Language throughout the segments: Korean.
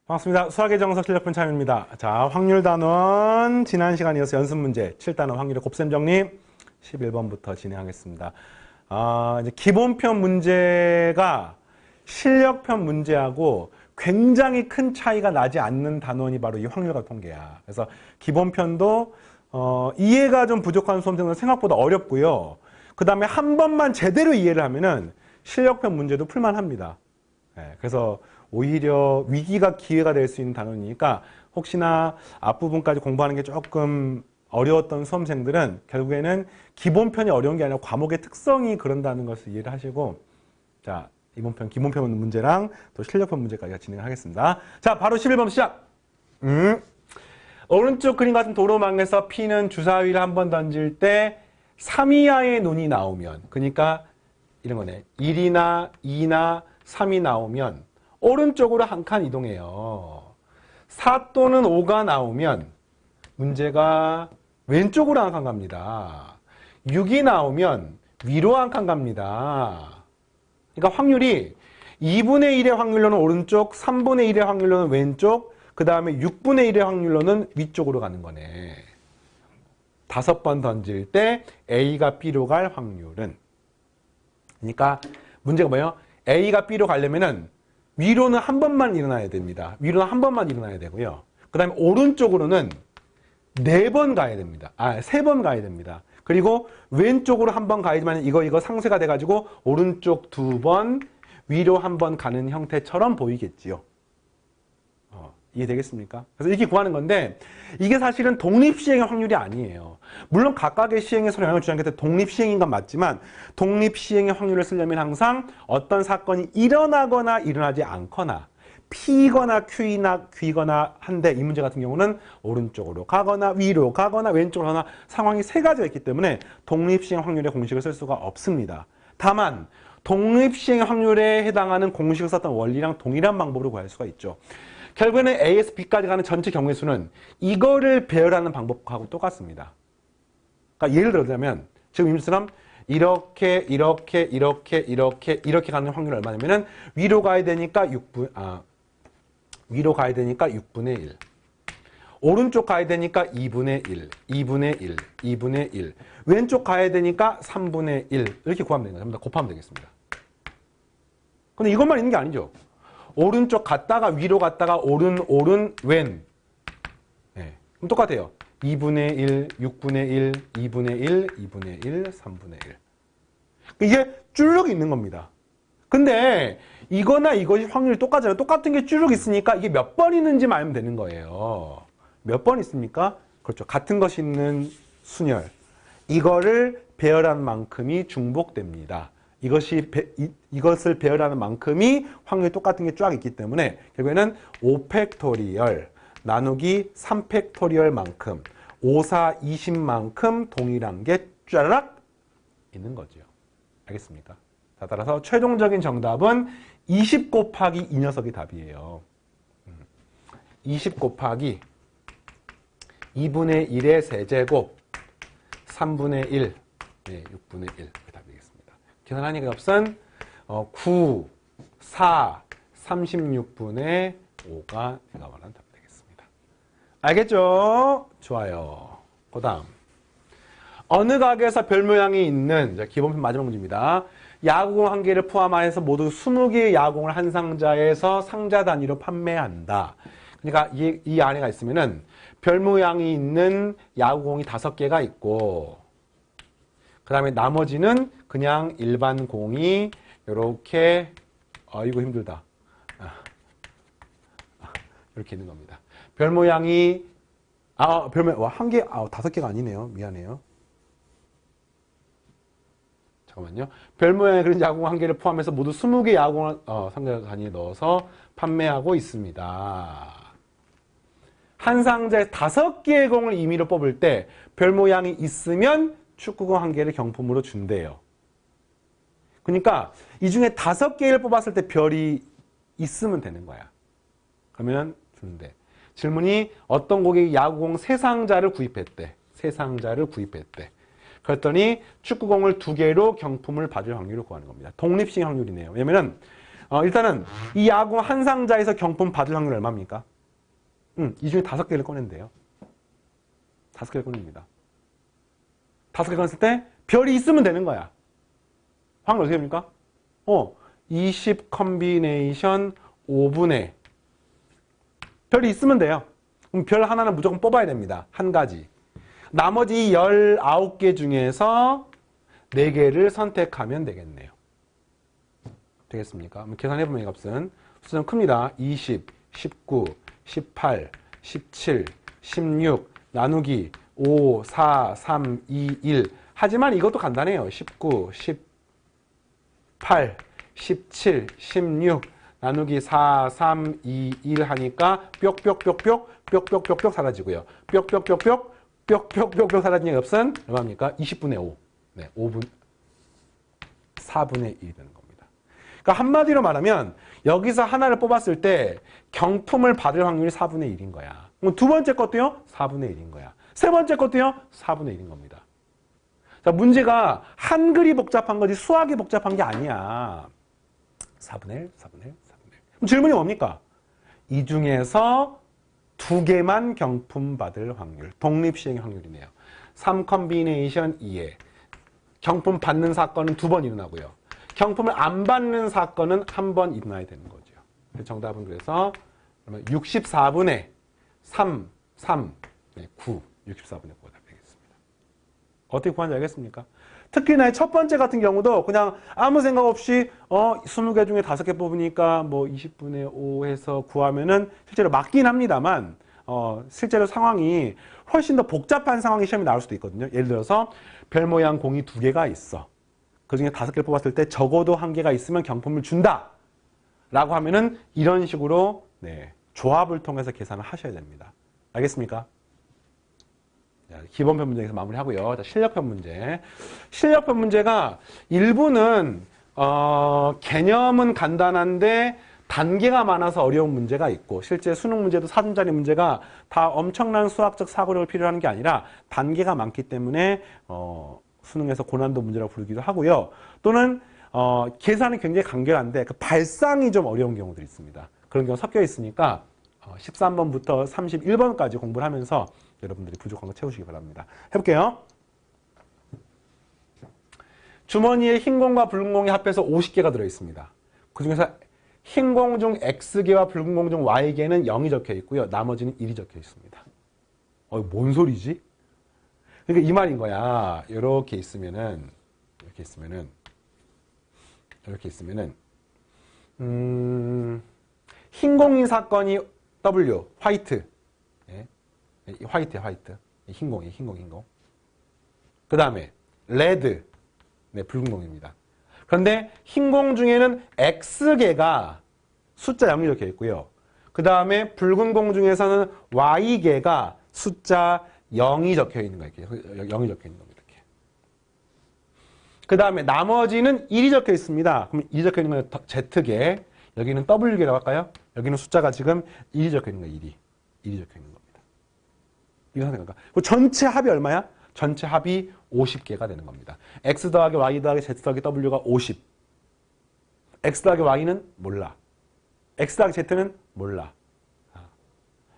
반갑습니다. 수학의 정석 실력분 참입니다. 자, 확률 단원 지난 시간에 이어서 연습 문제 7단원 확률의 곱셈 정리 11번부터 진행하겠습니다. 이제 기본편 문제가 실력편 문제하고 굉장히 큰 차이가 나지 않는 단원이 바로 이 확률과 통계야. 그래서 기본편도 이해가 좀 부족한 수험생들은 생각보다 어렵고요. 그 다음에 한 번만 제대로 이해를 하면은 실력편 문제도 풀만합니다. 네, 그래서 오히려 위기가 기회가 될 수 있는 단원이니까 혹시나 앞부분까지 공부하는 게 조금 어려웠던 수험생들은 결국에는 기본편이 어려운 게 아니라 과목의 특성이 그런다는 것을 이해를 하시고, 자, 이번 기본편 문제랑 또 실력편 문제까지 진행을 하겠습니다. 자, 바로 11번 시작! 오른쪽 그림 같은 도로망에서 P는 주사위를 한 번 던질 때 3 이하의 눈이 나오면, 그러니까 이런 거네. 1이나 2나 3이 나오면 오른쪽으로 한 칸 이동해요. 4 또는 5가 나오면 문제가 왼쪽으로 한 칸 갑니다. 6이 나오면 위로 한 칸 갑니다. 그러니까 확률이 2분의 1의 확률로는 오른쪽, 3분의 1의 확률로는 왼쪽, 그 다음에 6분의 1의 확률로는 위쪽으로 가는 거네. 5번 던질 때 A가 B로 갈 확률은, 그러니까 문제가 뭐예요? A가 B로 가려면은 위로는 한 번만 일어나야 됩니다. 위로는 한 번만 일어나야 되고요. 그 다음에 오른쪽으로는 4번 가야 됩니다. 3번 가야 됩니다. 그리고 왼쪽으로 한 번 가야지만 이거 상쇄가 돼가지고 오른쪽 2번, 위로 한 번 가는 형태처럼 보이겠지요. 이해되겠습니까? 그래서 이렇게 구하는 건데, 이게 사실은 독립시행의 확률이 아니에요. 물론 각각의 시행에 서로 영향을 주지 않기 때문에 독립시행인 건 맞지만, 독립시행의 확률을 쓰려면 항상 어떤 사건이 일어나거나 일어나지 않거나 P거나 Q나 Q거나 한데, 이 문제 같은 경우는 오른쪽으로 가거나 위로 가거나 왼쪽으로 가거나 상황이 3가지가 있기 때문에 독립시행 확률의 공식을 쓸 수가 없습니다. 다만 독립시행 확률에 해당하는 공식을 썼던 원리랑 동일한 방법으로 구할 수가 있죠. 결국에는 A에서 B까지 가는 전체 경우의 수는 이거를 배열하는 방법하고 똑같습니다. 그러니까 예를 들자면 지금 이처럼 이렇게 가는 확률이 얼마냐면은 위로 가야 되니까 6분의 1. 오른쪽 가야 되니까 2분의 1. 왼쪽 가야 되니까 3분의 1. 이렇게 구하면 되는 거죠. 곱하면 되겠습니다. 근데 이것만 있는 게 아니죠. 오른쪽 갔다가 위로 갔다가 오른, 왼. 네. 그럼 똑같아요. 2분의 1, 6분의 1, 2분의 1, 2분의 1, 3분의 1. 이게 쭈르륵 있는 겁니다. 근데 이거나 이것이 확률이 똑같잖아요. 똑같은 게 쭈르륵 있으니까 이게 몇 번 있는지만 알면 되는 거예요. 몇 번 있습니까? 그렇죠. 같은 것이 있는 순열. 이거를 배열한 만큼이 중복됩니다. 이것을 배열하는 만큼이 확률이 똑같은 게 쫙 있기 때문에 결국에는 5팩토리얼 나누기 3팩토리얼만큼 5, 4, 20만큼 동일한 게 쫙 있는 거죠. 알겠습니까? 자, 따라서 최종적인 정답은 20 곱하기 이 녀석이 답이에요. 20 곱하기 2분의 1의 세제곱 3분의 1, 네, 6분의 1. 계산하니까 값은 9, 4, 36분의 5가 제가 말한 답이 되겠습니다. 알겠죠? 좋아요. 그 다음 어느 가게에서 별 모양이 있는 기본편 마지막 문제입니다. 야구공 1개를 포함하여서 모두 20개의 야구공을 한 상자에서 상자 단위로 판매한다. 그러니까 이 안에가 있으면은 별 모양이 있는 야구공이 5개가 있고, 그 다음에 나머지는 그냥 일반 공이 이렇게, 이거 힘들다. 이렇게 있는 겁니다. 별 모양이, 별 모양, 1개, 5개가 아니네요. 미안해요. 잠깐만요. 별 모양의 그런 야구공 1개를 포함해서 모두 20개 야구공을 상자 단위에 넣어서 판매하고 있습니다. 한 상자에 5개의 공을 임의로 뽑을 때 별 모양이 있으면 축구공 1개를 경품으로 준대요. 그러니까 이 중에 5개를 뽑았을 때 별이 있으면 되는 거야. 그러면 주는데, 질문이 어떤 고객이 야구공 3상자를 구입했대. 3상자를 구입했대. 그랬더니 축구공을 2개로 경품을 받을 확률을 구하는 겁니다. 독립시행 확률이네요. 왜냐면은 일단은 이 야구 한 상자에서 경품 받을 확률 얼마입니까? 이 중에 5개를 꺼낸대요. 5개를 꺼냅니다. 5개 꺼냈을 때 별이 있으면 되는 거야. 확률 어떻게 됩니까? 20 컨비네이션 5분의 별이 있으면 돼요. 그럼 별 하나는 무조건 뽑아야 됩니다. 한 가지. 나머지 19개 중에서 4개를 선택하면 되겠네요. 되겠습니까? 계산해보면 이 값은 숫자는 큽니다. 20, 19, 18, 17, 16 나누기 5, 4, 3, 2, 1. 하지만 이것도 간단해요. 19, 18, 17, 16 나누기 4, 3, 2, 1 하니까 뾱뾱뾱뾱 사라지고요. 뾱뾱뾱뾱 사라지는 값은 얼마입니까? 20분의 5. 네, 4분의 1이 되는 겁니다. 그러니까 한마디로 말하면 여기서 하나를 뽑았을 때 경품을 받을 확률이 4분의 1인 거야. 그럼 두 번째 것도요? 4분의 1인 거야. 세 번째 것도요? 4분의 1인 겁니다. 자, 문제가 한글이 복잡한 거지 수학이 복잡한 게 아니야. 4분의 1, 4분의 1, 4분의 1. 그럼 질문이 뭡니까? 이 중에서 2개만 경품 받을 확률, 독립시행의 확률이네요. 3 컨비네이션 2에 경품 받는 사건은 2번 일어나고요. 경품을 안 받는 사건은 1번 일어나야 되는 거죠. 정답은 그래서 64분의 3, 3, 9, 64분의 9가 되겠습니다. 어떻게 구하는지 알겠습니까? 특히나 첫 번째 같은 경우도 그냥 아무 생각 없이 20개 중에 5개 뽑으니까 뭐 20분의 5 해서 구하면은 실제로 맞긴 합니다만 실제로 상황이 훨씬 더 복잡한 상황이 시험에 나올 수도 있거든요. 예를 들어서 별 모양 공이 2개가 있어. 그중에 5개를 뽑았을 때 적어도 1개가 있으면 경품을 준다 라고 하면은 이런 식으로 조합을 통해서 계산을 하셔야 됩니다. 알겠습니까? 자, 기본편 문제에서 마무리하고요. 자, 실력편 문제. 실력편 문제가 일부는 개념은 간단한데 단계가 많아서 어려운 문제가 있고 실제 수능 문제도 4점짜리 문제가 다 엄청난 수학적 사고력을 필요로 하는 게 아니라 단계가 많기 때문에 수능에서 고난도 문제라고 부르기도 하고요. 또는 계산이 굉장히 간결한데 그 발상이 좀 어려운 경우들이 있습니다. 그런 경우 섞여 있으니까 13번부터 31번까지 공부를 하면서 여러분들이 부족한 거 채우시기 바랍니다. 해볼게요. 주머니에 흰 공과 붉은 공이 합해서 50개가 들어있습니다. 그 중에서 흰 공 중 X개와 붉은 공 중 Y개는 0이 적혀 있고요. 나머지는 1이 적혀 있습니다. 뭔 소리지? 그러니까 이 말인 거야. 이렇게 있으면은 흰 공인 사건이 W, 화이트. 화이트. 흰 공. 그 다음에 레드, 붉은 공입니다. 그런데 흰 공 중에는 X개가 숫자 0이 적혀 있고요. 그 다음에 붉은 공 중에서는 Y개가 숫자 0이 적혀 있는 거예요. 0이 적혀 있는 겁니다. 이렇게. 그 다음에 나머지는 1이 적혀 있습니다. 그럼 1이 적혀 있는 건 Z개, 여기는 W개라고 할까요? 여기는 숫자가 지금 1이 적혀 있는 거예요. 1이 적혀 있는 겁니다. 이거 생각할까? 전체 합이 얼마야? 전체 합이 50개가 되는 겁니다. X 더하기 Y 더하기 Z 더하기 W가 50. X 더하기 Y는 몰라. X 더하기 Z는 몰라.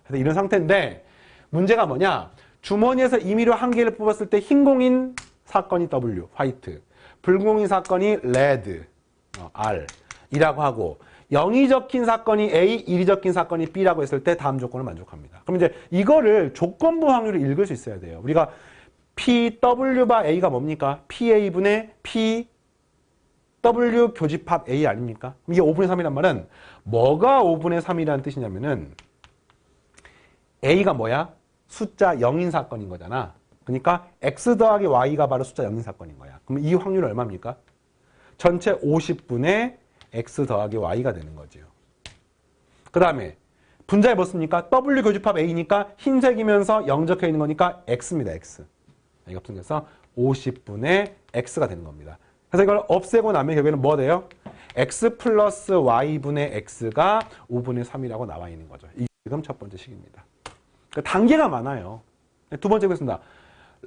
그래서 이런 상태인데 문제가 뭐냐? 주머니에서 임의로 1개를 뽑았을 때 흰 공인 사건이 W, 화이트. 붉은 공인 사건이 레드, R 이라고 하고 0이 적힌 사건이 A, 1이 적힌 사건이 B라고 했을 때 다음 조건을 만족합니다. 그럼 이제 이거를 조건부 확률을 읽을 수 있어야 돼요. 우리가 PW 바 A가 뭡니까? PA분의 PW 교집합 A 아닙니까? 이게 5분의 3이란 말은 뭐가 5분의 3이라는 뜻이냐면은 A가 뭐야? 숫자 0인 사건인 거잖아. 그러니까 X 더하기 Y가 바로 숫자 0인 사건인 거야. 그럼 이 확률은 얼마입니까? 전체 50분의 X 더하기 Y가 되는 거죠. 그 다음에 분자에 뭐 씁니까? W 교집합 A니까 흰색이면서 0 적혀 있는 거니까 X입니다. X. 이거 합성해서 50분의 X가 되는 겁니다. 그래서 이걸 없애고 나면 결국에는 뭐 돼요? X 플러스 Y분의 X가 5분의 3이라고 나와 있는 거죠. 이게 지금 첫 번째 식입니다. 그러니까 단계가 많아요. 두 번째 보겠습니다.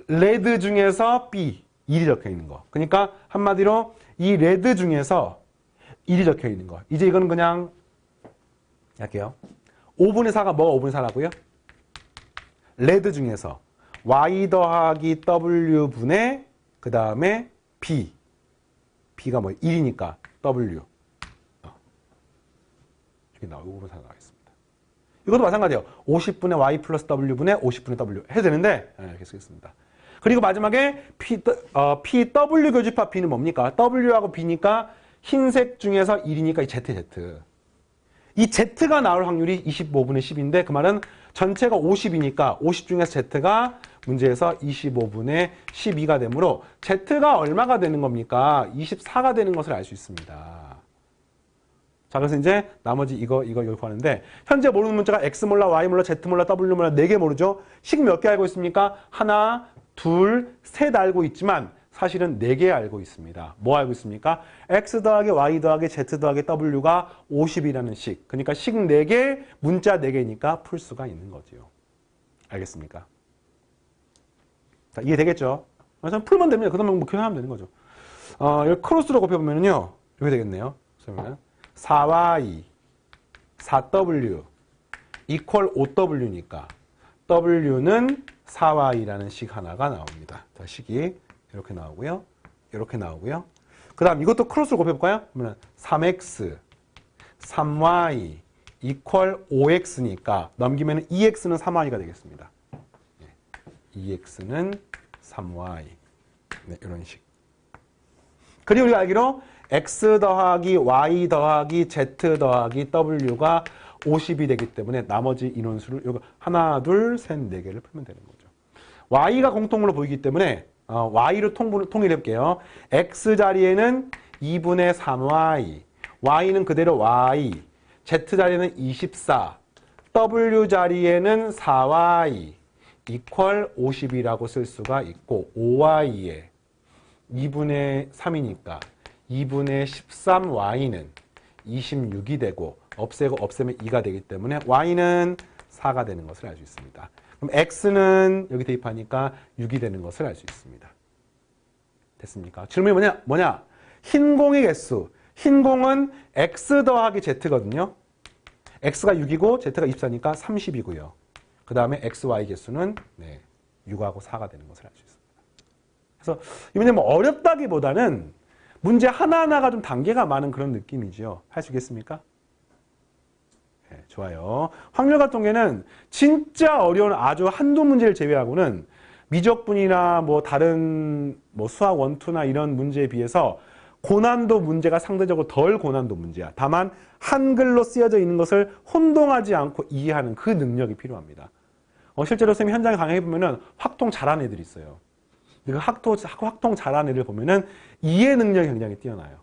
레드 중에서 B, 1이 적혀 있는 거. 그러니까 한마디로 이 레드 중에서 1이 적혀 있는 거. 이제 이거는 그냥 할게요. 5분의 4가 뭐가 5분의 4라고요? 레드 중에서 y 더하기 w분의 그 다음에 b. b가 뭐 1이니까 w. 여기 나와 5분의 4가 나와 있습니다. 이것도 마찬가지예요. 50분의 y 플러스 w분의 50분의 w 해도 되는데 이렇게 쓰겠습니다. 그리고 마지막에 PW 교집합 B는 뭡니까? W하고 B니까 흰색 중에서 1이니까 이 Z. 이 Z가 나올 확률이 25분의 10인데 그 말은 전체가 50이니까 50 중에서 Z가 문제에서 25분의 12가 되므로 Z가 얼마가 되는 겁니까? 24가 되는 것을 알 수 있습니다. 자, 그래서 이제 나머지 이거 구하는데 현재 모르는 문자가 X 몰라, Y 몰라, Z 몰라, W 몰라 4개 모르죠? 식 몇 개 알고 있습니까? 하나, 둘, 셋 알고 있지만 사실은 4개 알고 있습니다. 뭐 알고 있습니까? X 더하기 Y 더하기 Z 더하기 W가 50이라는 식. 그러니까 식 4개, 문자 4개니까 풀 수가 있는 거죠. 알겠습니까? 자, 이해되겠죠? 그래서 풀면 됩니다. 그 다음에 뭐 계산하면 되는 거죠. 여기 크로스로 곱해보면요. 이렇게 되겠네요. 그러면 4y, 4w 이퀄 5w니까 w는 4y라는 식 하나가 나옵니다. 자, 식이 이렇게 나오고요. 이렇게 나오고요. 그 다음 이것도 크로스로 곱해볼까요? 그러면 3x, 3y 이퀄 5x니까 넘기면 2x는 3y가 되겠습니다. 2x는 3y. 네, 이런 식. 그리고 우리가 알기로 x 더하기 y 더하기 z 더하기 w가 50이 되기 때문에 나머지 인원수를 이거 하나, 둘, 셋, 4개를 풀면 되는 거죠. y가 공통으로 보이기 때문에 y로 통일해볼게요. x 자리에는 2분의 3y, y는 그대로 y, z 자리에는 24, w 자리에는 4y 이퀄 50이라고 쓸 수가 있고 5y에 2분의 3이니까 2분의 13y는 26이 되고 없애고 없애면 2가 되기 때문에 y는 4가 되는 것을 알 수 있습니다. 그럼 x는 여기 대입하니까 6이 되는 것을 알 수 있습니다. 됐습니까? 질문이 뭐냐? 흰 공의 개수. 흰 공은 x 더하기 z거든요. x가 6이고 z가 24니까 30이고요. 그 다음에 x, y 개수는 6하고 4가 되는 것을 알 수 있습니다. 그래서 이 문제 뭐 어렵다기보다는 문제 하나하나가 좀 단계가 많은 그런 느낌이죠. 할 수 있겠습니까? 네, 좋아요. 확률과 통계는 진짜 어려운 아주 한두 문제를 제외하고는 미적분이나 뭐 다른 뭐 수학 원투나 이런 문제에 비해서 고난도 문제가 상대적으로 덜 고난도 문제야. 다만 한글로 쓰여져 있는 것을 혼동하지 않고 이해하는 그 능력이 필요합니다. 실제로 선생님이 현장에 강의해보면은 확통 잘하는 애들이 있어요. 그 확통 잘하는 애들 보면은 이해 능력이 굉장히 뛰어나요.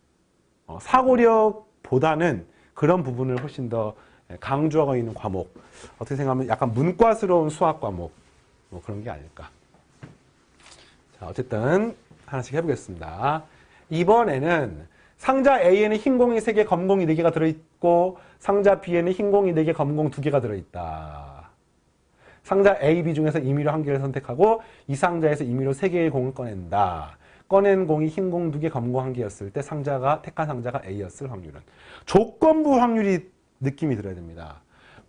사고력보다는 그런 부분을 훨씬 더 강조하고 있는 과목. 어떻게 생각하면 약간 문과스러운 수학 과목. 뭐 그런 게 아닐까. 자, 어쨌든 하나씩 해보겠습니다. 이번에는 상자 A에는 흰 공이 3개, 검은 공이 4개가 들어있고 상자 B에는 흰 공이 4개, 검은 공 2개가 들어있다. 상자 A, B 중에서 임의로 한 개를 선택하고 이 상자에서 임의로 3개의 공을 꺼낸다. 꺼낸 공이 흰 공 2개, 검은 공 1개였을 때 택한 상자가 A였을 확률은. 조건부 확률이 느낌이 들어야 됩니다.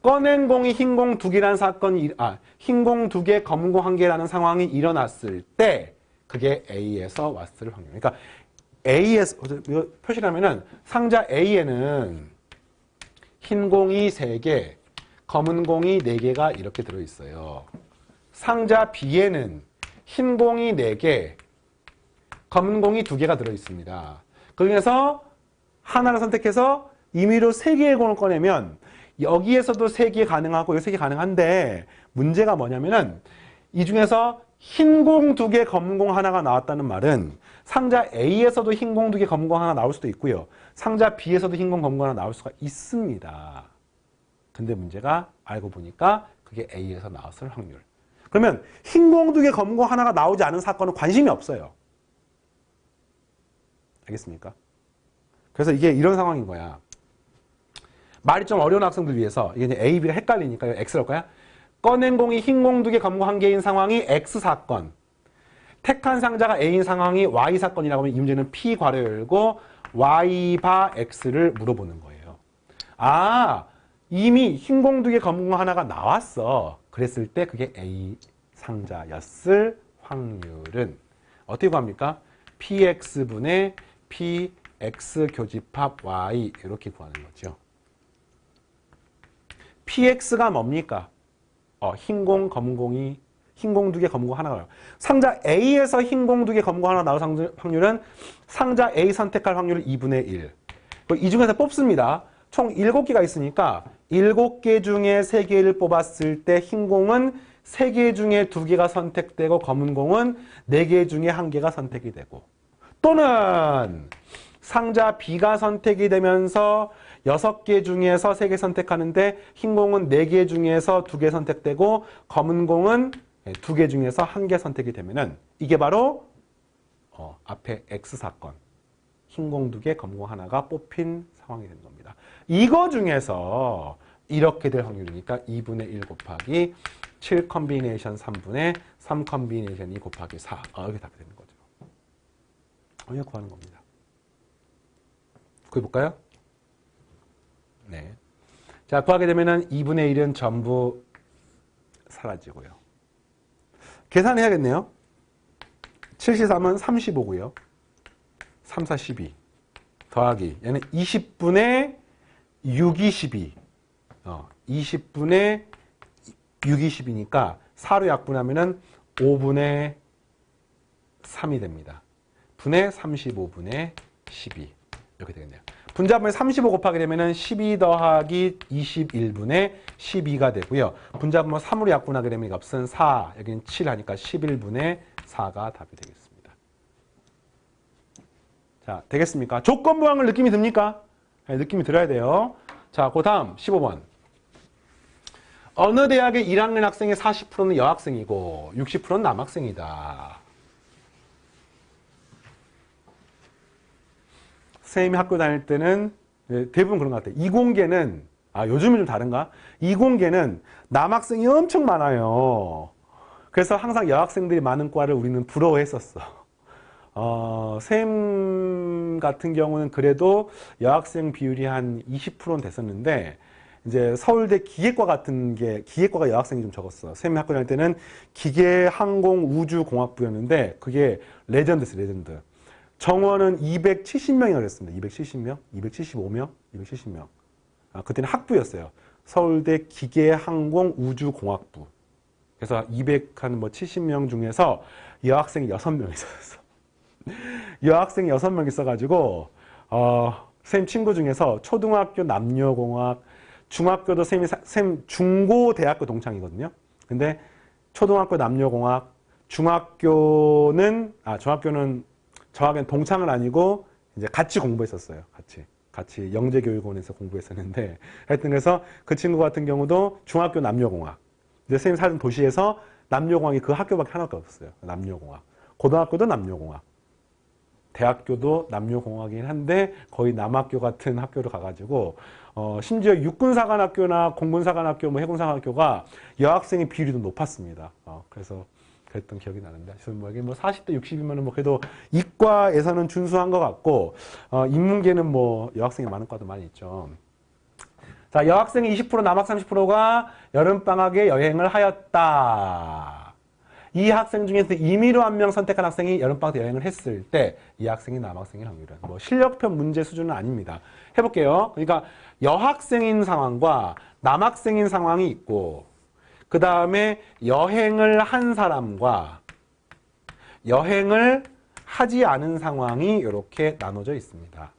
꺼낸 공이 흰 공 2개라는 사건이, 흰 공 2개, 검은 공 1개라는 상황이 일어났을 때 그게 A에서 왔을 확률. 그러니까 A에서, 이거 표시를 하면은 상자 A에는 흰 공이 3개, 검은 공이 4개가 이렇게 들어있어요. 상자 B에는 흰 공이 4개, 검은 공이 2개가 들어있습니다. 그 중에서 하나를 선택해서 임의로 3개의 공을 꺼내면 여기에서도 3개 가능하고 여기 3개 가능한데 문제가 뭐냐면은 이 중에서 흰 공 2개, 검은 공 하나가 나왔다는 말은 상자 A에서도 흰 공 2개, 검은 공 하나 나올 수도 있고요. 상자 B에서도 흰 공, 검은 공 하나 나올 수가 있습니다. 근데 문제가 알고 보니까 그게 A에서 나왔을 확률. 그러면 흰 공 2개, 검은 공 하나가 나오지 않은 사건은 관심이 없어요. 알겠습니까? 그래서 이게 이런 상황인 거야. 말이 좀 어려운 학생들 위해서 이게 이제 A, B가 헷갈리니까 X를 할까요? 꺼낸 공이 흰 공 2개, 검은 공 1개인 상황이 X 사건. 택한 상자가 A인 상황이 Y 사건이라고 하면 이 문제는 P 괄호 열고 Y바 X를 물어보는 거예요. 아, 이미 흰 공두개 검은 공 하나가 나왔어. 그랬을 때 그게 A 상자였을 확률은 어떻게 구합니까? PX분의 PX 교집합 Y 이렇게 구하는 거죠. PX가 뭡니까? 흰 공, 검은 공이 흰 공 2개, 검은 공 하나가 나와요. 상자 A에서 흰 공 2개, 검은 공 하나 나올 확률은 상자 A 선택할 확률은 2분의 1. 이 중에서 뽑습니다. 총 7개가 있으니까 7개 중에 3개를 뽑았을 때 흰 공은 3개 중에 2개가 선택되고 검은 공은 4개 중에 1개가 선택이 되고, 또는 상자 B가 선택이 되면서 6개 중에서 3개 선택하는데 흰 공은 4개 중에서 2개 선택되고 검은 공은 2개 중에서 1개 선택이 되면은 이게 바로 앞에 X 사건, 흰 공 2개, 검은 공 하나가 뽑힌 상황이 되는 겁니다. 이거 중에서 이렇게 될 확률이니까 2분의 1 곱하기 7 컨비네이션 3분의 3 컨비네이션 2 곱하기 4. 이렇게 답이 되는 거죠. 이거 구하는 겁니다. 구해볼까요? 네. 자, 구하게 되면은 2분의 1은 전부 사라지고요. 계산해야겠네요. 7C3은 35고요. 3, 4, 12. 더하기. 얘는 20분의 6이 12. 20분의 6이 10이니까 4로 약분하면은 5분의 3이 됩니다. 분의 35분의 12. 이렇게 되겠네요. 분자분의 35 곱하게 되면은 12 더하기 21분의 12가 되고요. 분자분모 3으로 약분하게 되면 값은 4, 여기는 7 하니까 11분의 4가 답이 되겠습니다. 자, 되겠습니까? 조건부항을 느낌이 듭니까? 네, 느낌이 들어야 돼요. 자, 그 다음 15번. 어느 대학의 1학년 학생의 40%는 여학생이고 60%는 남학생이다. 선생님이 학교 다닐 때는 대부분 그런 것 같아요. 이공계는, 요즘은 좀 다른가? 이공계는 남학생이 엄청 많아요. 그래서 항상 여학생들이 많은 과를 우리는 부러워했었어. 쌤 같은 경우는 그래도 여학생 비율이 한 20%는 됐었는데, 이제 서울대 기계과 같은 게, 기계과가 여학생이 좀 적었어. 쌤이 학교 다닐 때는 기계, 항공, 우주, 공학부였는데, 그게 레전드였어, 레전드. 정원은 270명이나 그랬습니다. 270명? 275명? 270명. 그때는 학부였어요. 서울대 기계, 항공, 우주, 공학부. 그래서 270명 중에서 여학생이 6명 있었어. 여학생이 6명 있어가지고, 쌤 친구 중에서 초등학교 남녀공학, 중학교도 쌤 중고대학교 동창이거든요. 근데 초등학교 남녀공학, 중학교는 저하고는 동창은 아니고 이제 같이 공부했었어요. 같이 영재교육원에서 공부했었는데 하여튼 그래서 그 친구 같은 경우도 중학교 남녀공학. 근데 선생님 살던 도시에서 남녀공학이 그 학교밖에 하나밖에 없었어요. 남녀공학. 고등학교도 남녀공학. 대학교도 남녀공학이긴 한데 거의 남학교 같은 학교를 가가지고 심지어 육군사관학교나 공군사관학교, 해군사관학교가 여학생의 비율이 좀 높았습니다. 그래서 그랬던 기억이 나는데, 이게 40대 60이면 그래도 이과에서는 준수한 것 같고, 인문계는 여학생이 많은 과도 많이 있죠. 자, 여학생이 20%, 남학생 30%가 여름방학에 여행을 하였다. 이 학생 중에서 임의로 한 명 선택한 학생이 여름방학 때 여행을 했을 때, 이 학생이 남학생일 확률은 실력편 문제 수준은 아닙니다. 해볼게요. 그러니까 여학생인 상황과 남학생인 상황이 있고, 그 다음에 여행을 한 사람과 여행을 하지 않은 상황이 이렇게 나눠져 있습니다.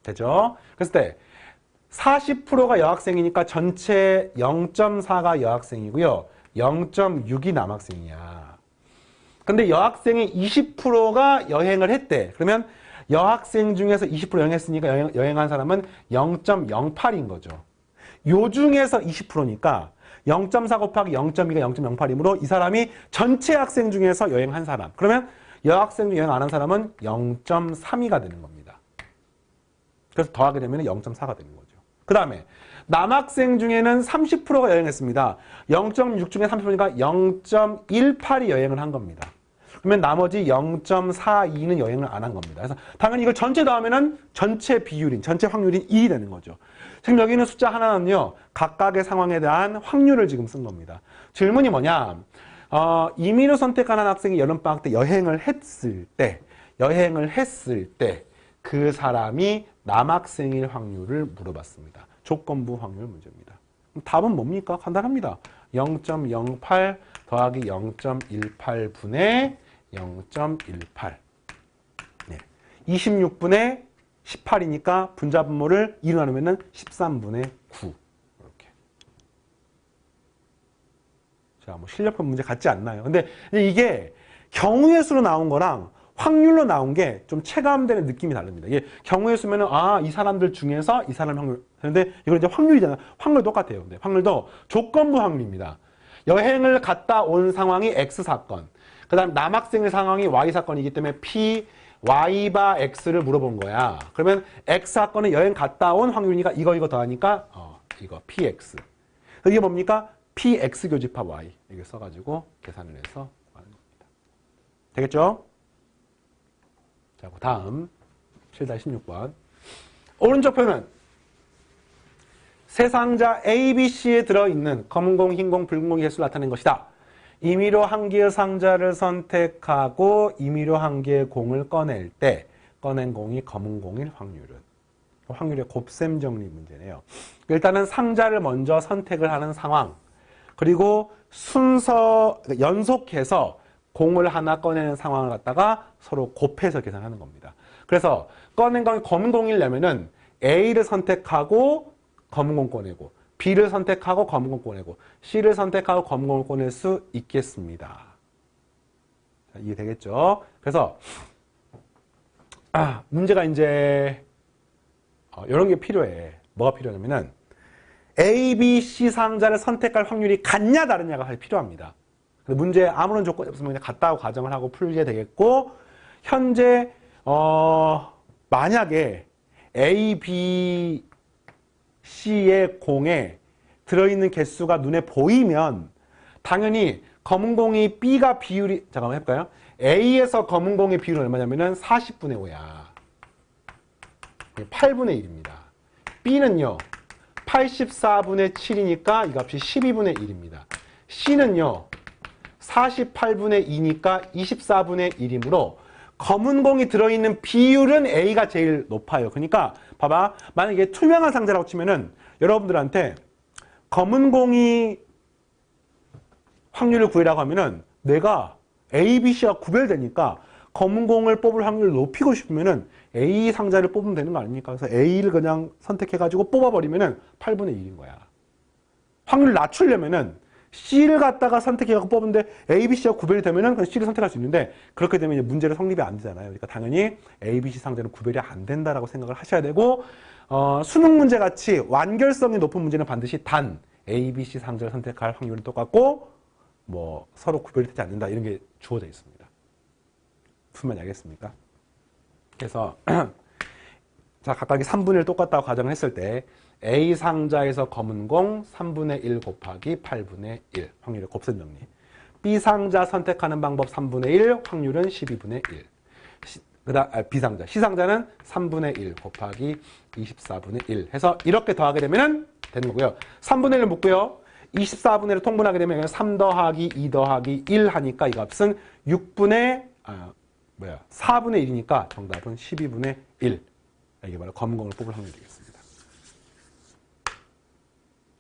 되죠? 그랬을 때 40%가 여학생이니까 전체 0.4가 여학생이고요. 0.6이 남학생이야. 근데 여학생의 20%가 여행을 했대. 그러면 여학생 중에서 20% 여행했으니까 여행한 사람은 0.08인 거죠. 요 중에서 20%니까 0.4 곱하기 0.2가 0.08이므로 이 사람이 전체 학생 중에서 여행한 사람. 그러면 여학생 중 여행 안 한 사람은 0.32가 되는 겁니다. 그래서 더하게 되면 0.4가 되는 거죠. 그 다음에 남학생 중에는 30%가 여행했습니다. 0.6 중에 30%니까 0.18이 여행을 한 겁니다. 그러면 나머지 0.42는 여행을 안 한 겁니다. 그래서 당연히 이걸 전체 더하면은 전체 비율인, 전체 확률인 1이 되는 거죠. 지금 여기 있는 숫자 하나는요, 각각의 상황에 대한 확률을 지금 쓴 겁니다. 질문이 뭐냐? 임의로 선택하는 학생이 여름방학 때 여행을 했을 때, 그 사람이 남학생일 확률을 물어봤습니다. 조건부 확률 문제입니다. 답은 뭡니까? 간단합니다. 0.08 더하기 0.18분의 0.18. 네. 26분의 18이니까 분자분모를 2로 나누면 13분의 9. 이렇게. 자, 뭐 실력편 문제 같지 않나요? 근데 이게 경우의 수로 나온 거랑 확률로 나온 게 좀 체감되는 느낌이 다릅니다. 이게 경우의 수면은 이 사람들 중에서 이 사람 확률. 근데 이건 이제 확률이잖아요. 확률 똑같아요. 근데 확률도 조건부 확률입니다. 여행을 갔다 온 상황이 X 사건. 그 다음 남학생의 상황이 Y 사건이기 때문에 P, Y바 X를 물어본 거야. 그러면 X 사건은 여행 갔다 온 확률이니까 이거 더하니까 이거 PX. 이게 뭡니까? PX 교집합 Y. 이렇게 써가지고 계산을 해서 구하는 겁니다. 되겠죠? 자, 그 다음 7-16번. 오른쪽 표는 세 상자 A, B, C에 들어있는 검은 공, 흰 공, 붉은 공의 개수를 나타낸 것이다. 임의로 한 개의 상자를 선택하고 임의로 한 개의 공을 꺼낼 때 꺼낸 공이 검은 공일 확률은? 확률의 곱셈 정리 문제네요. 일단은 상자를 먼저 선택을 하는 상황, 그리고 순서 연속해서 공을 하나 꺼내는 상황을 갖다가 서로 곱해서 계산하는 겁니다. 그래서 꺼낸 공이 검은 공이려면은 A를 선택하고 검은 공 꺼내고, B를 선택하고 검은 공 꺼내고, C를 선택하고 검은 공을 꺼낼 수 있겠습니다. 자, 이해되겠죠? 그래서 문제가 이제 이런 게 필요해. 뭐가 필요하냐면은 A, B, C 상자를 선택할 확률이 같냐 다르냐가 필요합니다. 문제에 아무런 조건이 없으면 그냥 같다고 가정을 하고 풀게 되겠고, 현재 만약에 A, B, C의 공에 들어있는 개수가 눈에 보이면 당연히 검은 공이 B가 비율이, 잠깐만 해볼까요? A에서 검은 공의 비율은 얼마냐면은 40분의 5야. 8분의 1입니다. B는요 84분의 7이니까 이 값이 12분의 1입니다. C는요 48분의 2니까 24분의 1이므로 검은 공이 들어있는 비율은 A가 제일 높아요. 그러니까 봐봐, 만약에 투명한 상자라고 치면은 여러분들한테 검은 공이 확률을 구해라고 하면은 내가 A, B, C가 구별되니까 검은 공을 뽑을 확률을 높이고 싶으면은 A 상자를 뽑으면 되는 거 아닙니까? 그래서 A를 그냥 선택해가지고 뽑아버리면은 8분의 1인 거야. 확률을 낮추려면은 C를 갖다가 선택해갖고 뽑는데 A, B, C가 구별이 되면은 그냥 C를 선택할 수 있는데, 그렇게 되면 이제 문제를 성립이 안 되잖아요. 그러니까 당연히 A, B, C 상자는 구별이 안 된다라고 생각을 하셔야 되고, 수능 문제 같이 완결성이 높은 문제는 반드시 단 A, B, C 상자를 선택할 확률은 똑같고 뭐 서로 구별이 되지 않는다, 이런 게 주어져 있습니다. 무슨 말인지 알겠습니까? 그래서 자, 각각이 3분의 1 똑같다고 가정을 했을 때 A 상자에서 검은 공 3분의 1 곱하기 8분의 1 확률의 곱셈 정리. B 상자 선택하는 방법 3분의 1, 확률은 12분의 1. 그다음 B 상자, C 상자는 3분의 1 곱하기 24분의 1 해서 이렇게 더하게 되면 되는 거고요. 3분의 1을 묻고요. 24분의 1을 통분하게 되면 3 더하기 2 더하기 1 하니까 이 값은 4분의 1이니까 정답은 12분의 1. 이게 바로 검은 공을 뽑을 확률이 되겠습니다.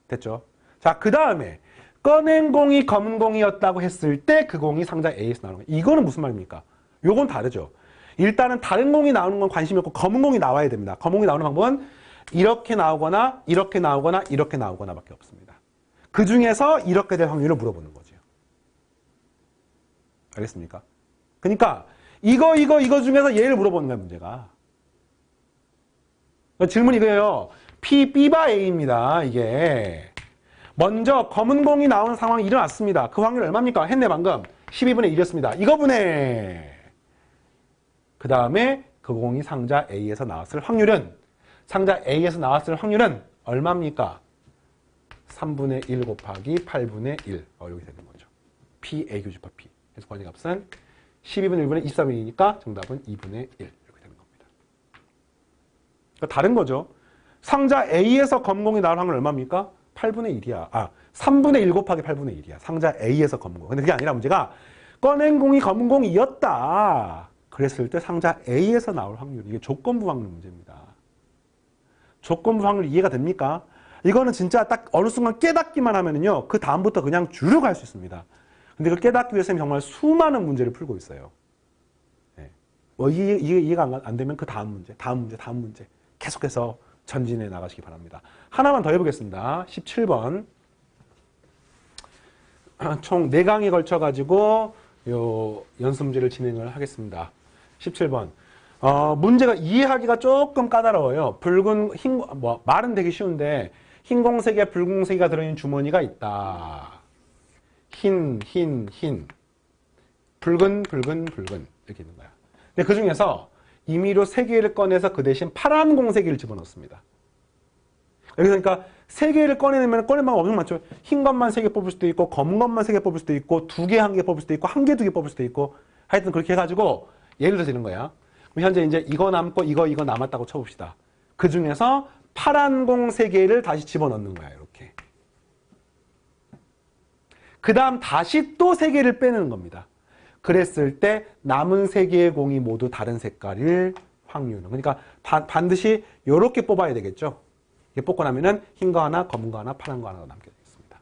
됐죠? 자, 그 다음에 꺼낸 공이 검은 공이었다고 했을 때 그 공이 상자 A에서 나오는 거예요. 이거는 무슨 말입니까? 요건 다르죠. 일단은 다른 공이 나오는 건 관심이 없고 검은 공이 나와야 됩니다. 검은 공이 나오는 방법은 이렇게 나오거나 이렇게 나오거나 이렇게 나오거나 밖에 없습니다. 그 중에서 이렇게 될 확률을 물어보는 거죠. 알겠습니까? 그러니까 이거 중에서 얘를 물어보는 거야, 문제가. 질문이 이거예요. P, B바 A입니다. 이게 먼저 검은 공이 나오는 상황이 일어났습니다. 그 확률 얼마입니까? 했네 방금. 12분의 1이었습니다. 이거 분의 그 다음에 그 공이 상자 A에서 나왔을 확률은, 상자 A에서 나왔을 확률은 얼마입니까? 3분의 1 곱하기 8분의 1. 여기 되는 거죠. P, A 교집합 P. 그래서 관계값은 12분의 1분의 23이니까 정답은 2분의 1 이렇게 되는 겁니다. 그러니까 다른 거죠. 상자 A에서 검공이 나올 확률 얼마입니까? 8분의 1이야. 3분의 1 곱하기 8분의 1이야. 상자 A에서 검공. 근데 그게 아니라 문제가 꺼낸 공이 검공이었다. 그랬을 때 상자 A에서 나올 확률. 이게 조건부 확률 문제입니다. 조건부 확률 이해가 됩니까? 이거는 진짜 딱 어느 순간 깨닫기만 하면은요, 그 다음부터 그냥 쭉 갈 수 있습니다. 근데 그걸 깨닫기 위해서는 정말 수많은 문제를 풀고 있어요. 네. 이해가 안 되면 그 다음 문제, 다음 문제 계속해서 전진해 나가시기 바랍니다. 하나만 더 해보겠습니다. 17번. 총 4강에 걸쳐가지고 요 연습 문제를 진행을 하겠습니다. 17번. 문제가 이해하기가 조금 까다로워요. 말은 되게 쉬운데, 흰 공색에 붉은 공색이 들어있는 주머니가 있다. 흰. 붉은. 이렇게 있는 거야. 근데 그 중에서 임의로 3개를 꺼내서 그 대신 파란 공색을 집어넣습니다. 여기서 그러니까 3개를 꺼내면 꺼낼 방법 엄청 많죠. 흰 것만 3개 뽑을 수도 있고, 검은 것만 3개 뽑을 수도 있고, 2개 1개 뽑을 수도 있고, 1개 2개 뽑을 수도 있고, 하여튼 그렇게 해가지고 예를 들어서 이런 거야. 그럼 현재 이제 이거 남고 이거 남았다고 쳐봅시다. 그 중에서 파란 공 3개를 다시 집어넣는 거야. 이렇게. 그 다음 다시 또 3개를 빼는 겁니다. 그랬을 때 남은 3개의 공이 모두 다른 색깔일 확률은. 그러니까 반드시 이렇게 뽑아야 되겠죠. 이렇게 뽑고 나면은 흰 거 하나, 검은 거 하나, 파란 거 하나 남게 되겠습니다.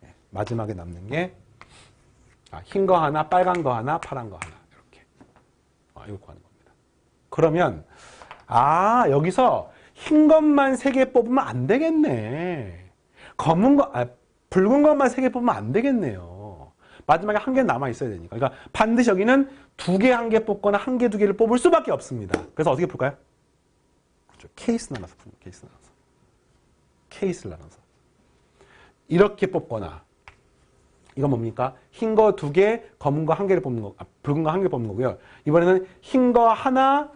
네, 마지막에 남는 게 흰 거 하나, 빨간 거 하나, 파란 거 하나. 이렇게. 이걸 구하는 겁니다. 그러면 여기서 흰 것만 3개 뽑으면 안 되겠네. 붉은 것만 3개 뽑으면 안 되겠네요. 마지막에 1개 남아 있어야 되니까. 그러니까 반드시 여기는 2개 1개 뽑거나 1개 2개를 뽑을 수밖에 없습니다. 그래서 어떻게 풀까요? 그렇죠. 케이스 나눠서 푸는 케이스 나눠서. 케이스를 나눠서. 이렇게 뽑거나. 이건 뭡니까? 흰 거 2개, 검은 거 1개를 뽑는 거, 붉은 거 1개 뽑는 거고요. 이번에는 흰 거 하나,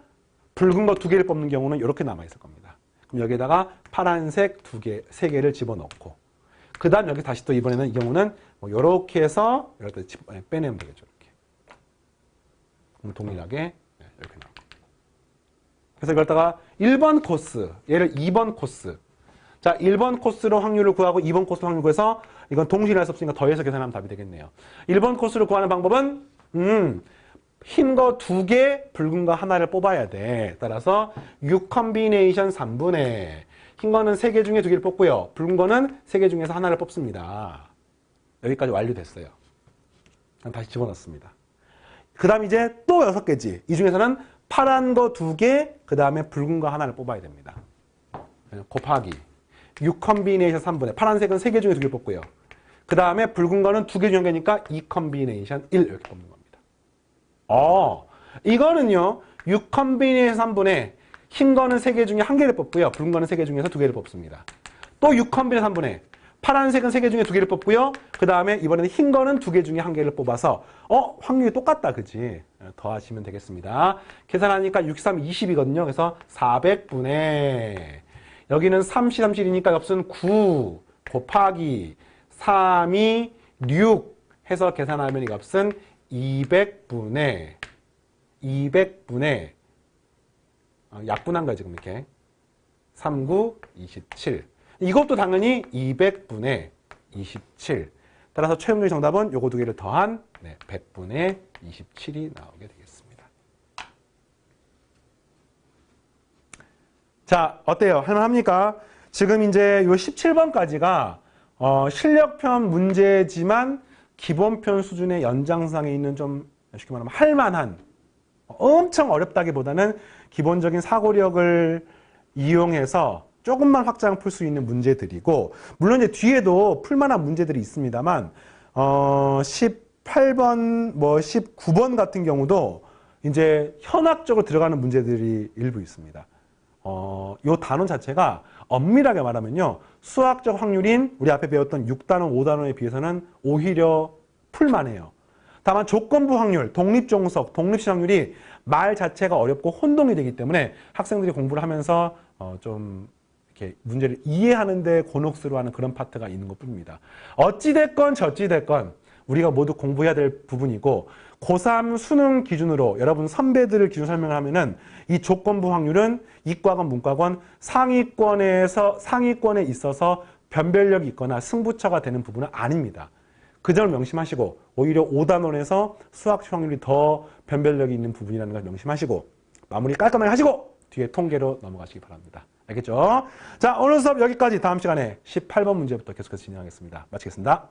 붉은 거 2개를 뽑는 경우는 이렇게 남아 있을 겁니다. 그럼 여기에다가 파란색 3개를 집어넣고, 그 다음 여기 다시 또 이번에는 이 경우는 뭐 이렇게 해서 이렇게 빼내면 되겠죠. 이렇게. 그럼 동일하게 이렇게 나옵니다. 그래서 이걸 갖다가 1번 코스, 얘를 2번 코스. 자, 1번 코스로 확률을 구하고 2번 코스로 확률을 구해서 이건 동시에 할 수 없으니까 더해서 계산하면 답이 되겠네요. 1번 코스를 구하는 방법은 흰 거 2개, 붉은 거 하나를 뽑아야 돼. 따라서 6 컴비네이션 3분의 흰 거는 3개 중에 2개를 뽑고요. 붉은 거는 3개 중에서 하나를 뽑습니다. 여기까지 완료됐어요. 다시 집어넣습니다. 그 다음 이제 또 6개지. 이 중에서는 파란 거 2개, 그 다음에 붉은 거 하나를 뽑아야 됩니다. 곱하기 6 컴비네이션 3분의 파란색은 3개 중에 2개를 뽑고요. 그 다음에 붉은 거는 2개 중에 1개니까 2 컴비네이션 1 이렇게 뽑는 겁니다. 이거는요. 6 컴비네이션 3분의 흰 거는 3개 중에 1개를 뽑고요. 붉은 거는 3개 중에서 2개를 뽑습니다. 또 6 컴비네이션 3분의 파란색은 3개 중에 2개를 뽑고요. 그 다음에 이번에는 흰 거는 2개 중에 1개를 뽑아서 확률이 똑같다. 그치? 더하시면 되겠습니다. 계산하니까 6, 3, 20이거든요. 그래서 400분의 여기는 37이니까 값은 9 곱하기 3이 6 해서 계산하면 이 값은 200분의 약분한 거야 지금 이렇게 3, 9, 27 이것도 당연히 200분의 27 따라서 최종적인 정답은 요거 2개를 더한 100분의 27이 나오게 되겠습니다. 자, 어때요? 할만합니까? 지금 이제 요 17번까지가 실력편 문제지만 기본편 수준의 연장상에 있는 좀 쉽게 말하면 할만한 엄청 어렵다기보다는 기본적인 사고력을 이용해서 조금만 확장 풀 수 있는 문제들이고 물론 이제 뒤에도 풀만한 문제들이 있습니다만 18번, 19번 같은 경우도 이제 현학적으로 들어가는 문제들이 일부 있습니다. 요 단원 자체가 엄밀하게 말하면요. 수학적 확률인 우리 앞에 배웠던 6단원, 5단원에 비해서는 오히려 풀만해요. 다만 조건부 확률, 독립종속, 독립시 확률이 말 자체가 어렵고 혼동이 되기 때문에 학생들이 공부를 하면서 좀 이렇게 문제를 이해하는데 곤혹스러워하는 그런 파트가 있는 것 뿐입니다. 어찌됐건 저찌됐건 우리가 모두 공부해야 될 부분이고 고3 수능 기준으로 여러분 선배들을 기준 설명을 하면은 이 조건부 확률은 이과건 문과건 상위권에 있어서 변별력이 있거나 승부처가 되는 부분은 아닙니다. 그 점을 명심하시고 오히려 5단원에서 수학 확률이 더 변별력이 있는 부분이라는 걸 명심하시고 마무리 깔끔하게 하시고 뒤에 통계로 넘어가시기 바랍니다. 알겠죠? 자, 오늘 수업 여기까지. 다음 시간에 18번 문제부터 계속해서 진행하겠습니다. 마치겠습니다.